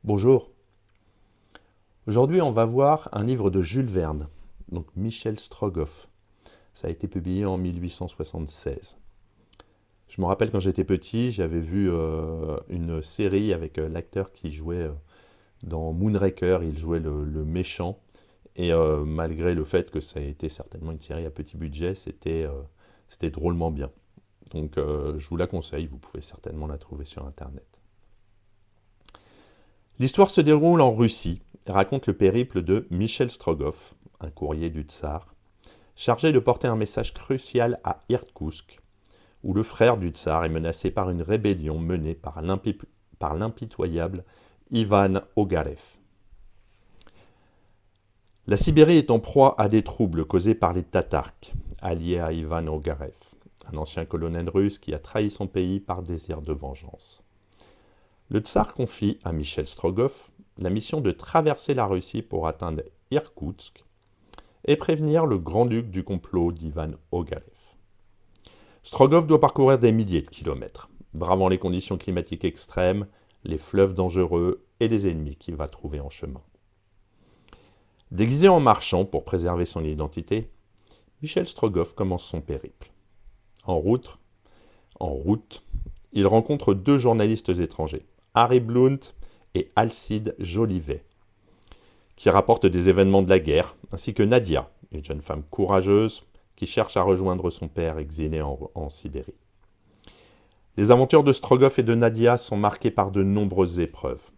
Bonjour. Aujourd'hui, on va voir un livre de Jules Verne, donc Michel Strogoff. Ça a été publié en 1876. Je me rappelle quand j'étais petit, j'avais vu une série avec l'acteur qui jouait dans Moonraker, il jouait le méchant. Et malgré le fait que ça a été certainement une série à petit budget, c'était drôlement bien. Donc je vous la conseille, vous pouvez certainement la trouver sur Internet. L'histoire se déroule en Russie et raconte le périple de Michel Strogoff, un courrier du tsar, chargé de porter un message crucial à Irkoutsk, où le frère du tsar est menacé par une rébellion menée par l'impitoyable Ivan Ogarev. La Sibérie est en proie à des troubles causés par les Tatarks, alliés à Ivan Ogarev, un ancien colonel russe qui a trahi son pays par désir de vengeance. Le tsar confie à Michel Strogoff la mission de traverser la Russie pour atteindre Irkoutsk et prévenir le grand-duc du complot d'Ivan Ogarev. Strogoff doit parcourir des milliers de kilomètres, bravant les conditions climatiques extrêmes, les fleuves dangereux et les ennemis qu'il va trouver en chemin. Déguisé en marchand pour préserver son identité, Michel Strogoff commence son périple. En route, il rencontre deux journalistes étrangers, Harry Blount et Alcide Jolivet, qui rapportent des événements de la guerre, ainsi que Nadia, une jeune femme courageuse qui cherche à rejoindre son père exilé en Sibérie. Les aventures de Strogoff et de Nadia sont marquées par de nombreuses épreuves,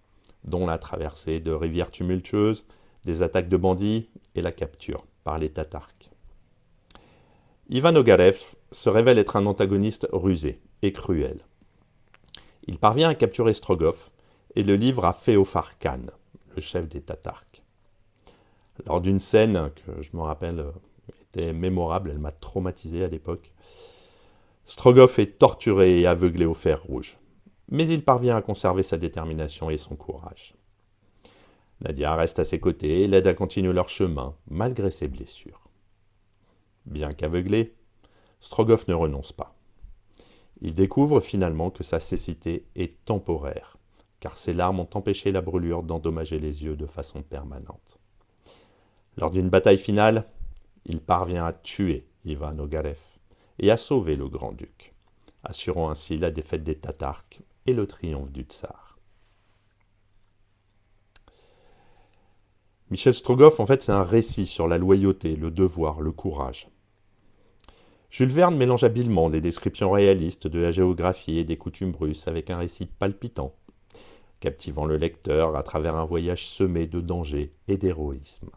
dont la traversée de rivières tumultueuses, des attaques de bandits et la capture par les Tatarks. Ivan Ogarev se révèle être un antagoniste rusé et cruel. Il parvient à capturer Strogoff et le livre à Féofar Khan, le chef des Tatarks. Lors d'une scène que je me rappelle était mémorable, elle m'a traumatisé à l'époque, Strogoff est torturé et aveuglé au fer rouge, mais il parvient à conserver sa détermination et son courage. Nadia reste à ses côtés et l'aide à continuer leur chemin, malgré ses blessures. Bien qu'aveuglé, Strogoff ne renonce pas. Il découvre finalement que sa cécité est temporaire, car ses larmes ont empêché la brûlure d'endommager les yeux de façon permanente. Lors d'une bataille finale, il parvient à tuer Ivan Ogarev et à sauver le grand-duc, assurant ainsi la défaite des Tatarks et le triomphe du tsar. Michel Strogoff, en fait, c'est un récit sur la loyauté, le devoir, le courage. Jules Verne mélange habilement des descriptions réalistes de la géographie et des coutumes russes avec un récit palpitant, captivant le lecteur à travers un voyage semé de dangers et d'héroïsme.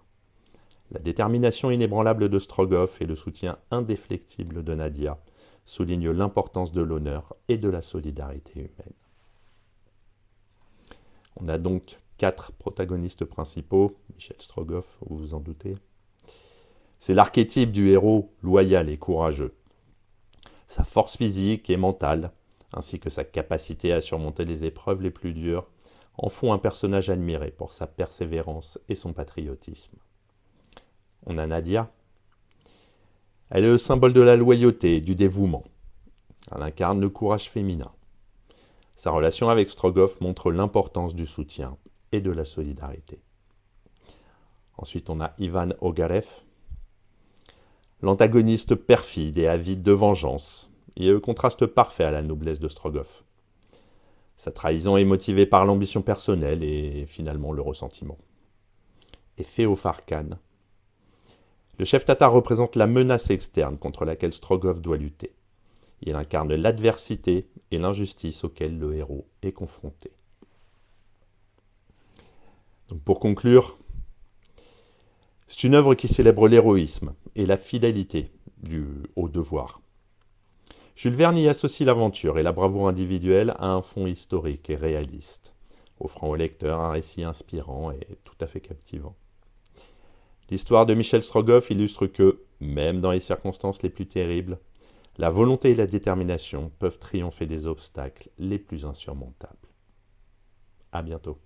La détermination inébranlable de Strogoff et le soutien indéflectible de Nadia soulignent l'importance de l'honneur et de la solidarité humaine. On a donc 4 protagonistes principaux, Michel Strogoff, vous vous en doutez. C'est l'archétype du héros loyal et courageux. Sa force physique et mentale, ainsi que sa capacité à surmonter les épreuves les plus dures, en font un personnage admiré pour sa persévérance et son patriotisme. On a Nadia. Elle est le symbole de la loyauté et du dévouement. Elle incarne le courage féminin. Sa relation avec Strogoff montre l'importance du soutien et de la solidarité. Ensuite, on a Ivan Ogarev, l'antagoniste perfide et avide de vengeance. Il est le contraste parfait à la noblesse de Strogoff. Sa trahison est motivée par l'ambition personnelle et finalement le ressentiment. Et Féofar Khan. Le chef tatar représente la menace externe contre laquelle Strogoff doit lutter. Il incarne l'adversité et l'injustice auxquelles le héros est confronté. Donc pour conclure, c'est une œuvre qui célèbre l'héroïsme et la fidélité au devoir. Jules Verne y associe l'aventure et la bravoure individuelle à un fond historique et réaliste, offrant au lecteur un récit inspirant et tout à fait captivant. L'histoire de Michel Strogoff illustre que, même dans les circonstances les plus terribles, la volonté et la détermination peuvent triompher des obstacles les plus insurmontables. À bientôt.